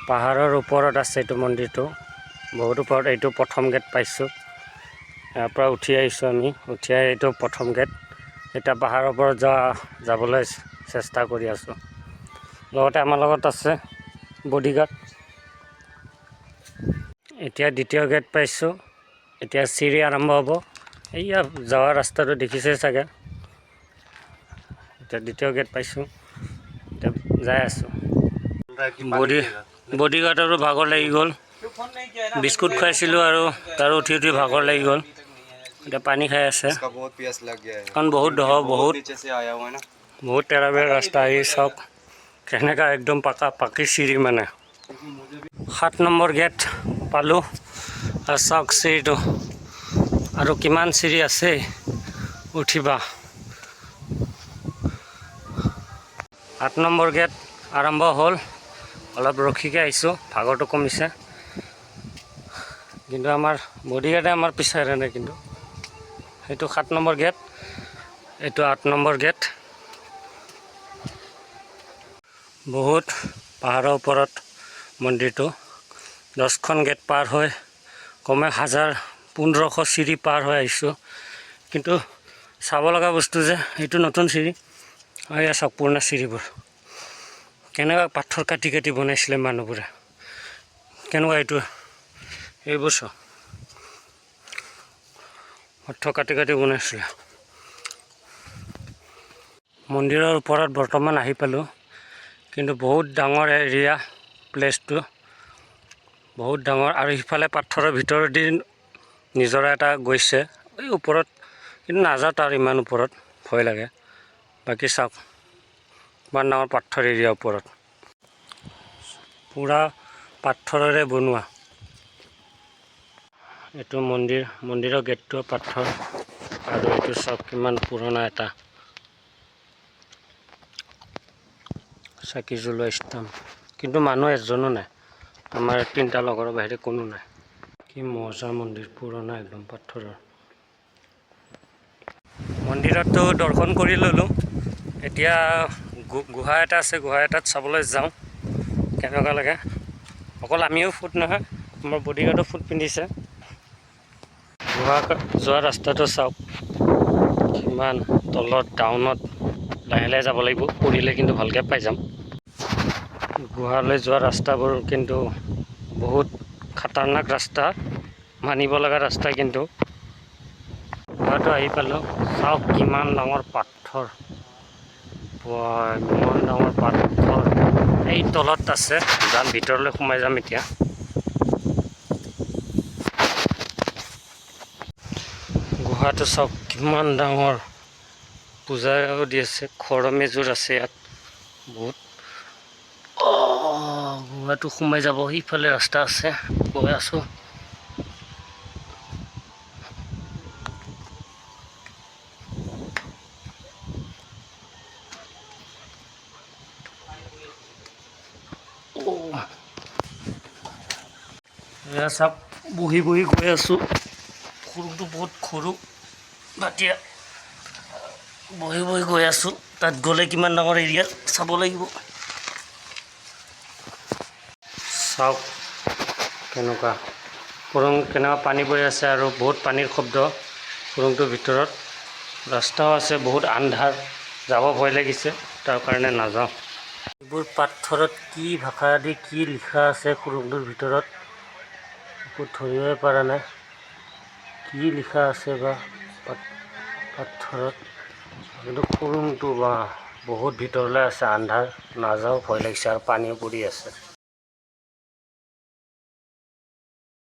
পাহাৰৰ ওপৰত আছে এইটো মন্দিৰটো, বহুত ওপৰত। এইটো প্ৰথম গেট পাইছোঁ, ইয়াৰ পৰা উঠি আহিছোঁ আমি। উঠি আহি এইটো প্ৰথম গেট। এতিয়া পাহাৰৰ ওপৰত যাবলৈ চেষ্টা কৰি আছোঁ। লগতে আমাৰ লগত আছে বডিগাৰ্ড। এতিয়া দ্বিতীয় গেট পাইছোঁ, এতিয়া চিৰি আৰম্ভ হ'ব। এইয়া যোৱা ৰাস্তাটো দেখিছে চাগে। এতিয়া দ্বিতীয় গেট পাইছোঁ, এতিয়া যাই আছোঁ। বডিগাৰ্ডৰো ভাগৰ লাগি গ'ল, বিস্কুট খুৱাইছিলোঁ আৰু তাৰো উঠি উঠি ভাগৰ লাগি গ'ল। এতিয়া পানী খাই আছে, কাৰণ বহুত বহুত তেৰা-বেৰা ৰাস্তা। আহি চাওক কেনেকা একদম পাকি চিৰি মানে। 7 নম্বৰ গেট পালোঁ আৰু চাওক চিৰিটো, আৰু কিমান চিৰি আছে উঠিবা। 8 নম্বৰ গেট আৰম্ভ হ'ল। অলপ ৰখিকে আহিছোঁ, ভাগৰটো কমিছে। কিন্তু আমাৰ বডিগাৰ্ডে আমাৰ পিছাই নাই। কিন্তু সেইটো 7 নম্বৰ গেট, এইটো 8 নম্বৰ গেট। বহুত পাহাৰৰ ওপৰত মন্দিৰটো। 10খন গেট পাৰ হৈ কমে 1500 চিৰি পাৰ হৈ আহিছোঁ। কিন্তু চাব লগা বস্তু যে এইটো নতুন চিৰি। এয়া চাওক পুৰণা চিৰিবোৰ, কেনেকুৱা পাথৰ কাটি কাটি বনাইছিলে মানুহবোৰে। কেনেকুৱা এইবোৰ চাওক, পাথৰ কাটি কাটি বনাইছিলে। মন্দিৰৰ ওপৰত বৰ্তমান আহি পালোঁ, কিন্তু বহুত ডাঙৰ এৰিয়া, প্লেচটো বহুত ডাঙৰ। আৰু সিফালে পাথৰৰ ভিতৰেদি নিজৰা এটা গৈছে এই ওপৰত, কিন্তু নাযাওঁ তাৰ ইমান ওপৰত, ভয় লাগে। বাকী চাওক ইমান ডাঙৰ পাথৰ এৰিয়া ওপৰত, পূৰা পাথৰেৰে বনোৱা। এইটো মন্দিৰৰ গেটটো পাথৰ, আৰু এইটো চাওক কিমান পুৰণা এটা চাকি জ্বলোৱা স্থান। কিন্তু মানুহ এজনো নাই, আমাৰ 3টা লগৰৰ বাহিৰে কোনো নাই। কি মজা মন্দিৰ, পুৰণা একদম পাথৰৰ। মন্দিৰততো দৰ্শন কৰি ল'লোঁ। এতিয়া গুহা এটা আছে, গুহা এটাত চাবলৈ যাওঁ কেনেকুৱা লাগে। অকল আমিও ফুট নহয়, আমাৰ বডিগাৰ্ডো ফুট পিন্ধিছে। গুহা যোৱা ৰাস্তাটো চাওক, কিমান তলত ডাউনত লাহে লাহে যাব লাগিব, পৰিলে কিন্তু ভালকৈ পাই যাম। গুহালৈ যোৱা ৰাস্তাবোৰ কিন্তু বহুত খাতাৰনাক ৰাস্তা, মানিব লগা ৰাস্তা। কিন্তু গুহাটো আহি পালোঁ, চাওক কিমান ডাঙৰ পাথৰ, ইমান ডাঙৰ পাথৰ। এই তলত আছে, যাম ভিতৰলৈ সোমাই যাম এতিয়া। গুহাটো চাওক কিমান ডাঙৰ, পূজাও দি আছে, খৰম এযোৰ আছে ইয়াত বহুত। গুহাটো সোমাই যাব, সিফালে ৰাস্তা আছে, গৈ আছোঁ। এয়া চাওক বহি বহি গৈ আছোঁ, সৰুটো বহুত সৰু, এতিয়া বহি বহি গৈ আছোঁ। তাত গ'লে কিমান ডাঙৰ এৰিয়া চাব লাগিব। চাওক কেনেকুৱা পানী বৈ আছে, আৰু বহুত পানীৰ শব্দ সুৰংটোৰ ভিতৰত। ৰাস্তাও আছে, বহুত আন্ধাৰ, যাব ভয় লাগিছে, তাৰ কাৰণে নাযাওঁ। এইবোৰ পাথৰত কি ভাষা দি কি লিখা আছে সুৰংটোৰ ভিতৰত, একো ধৰিবই পৰা নাই। কি লিখা আছে বা পাথৰত, কিন্তু সুৰংটো বা বহুত ভিতৰলৈ আছে, আন্ধাৰ, নাযাওঁ, ভয় লাগিছে, আৰু পানীও পৰি আছে।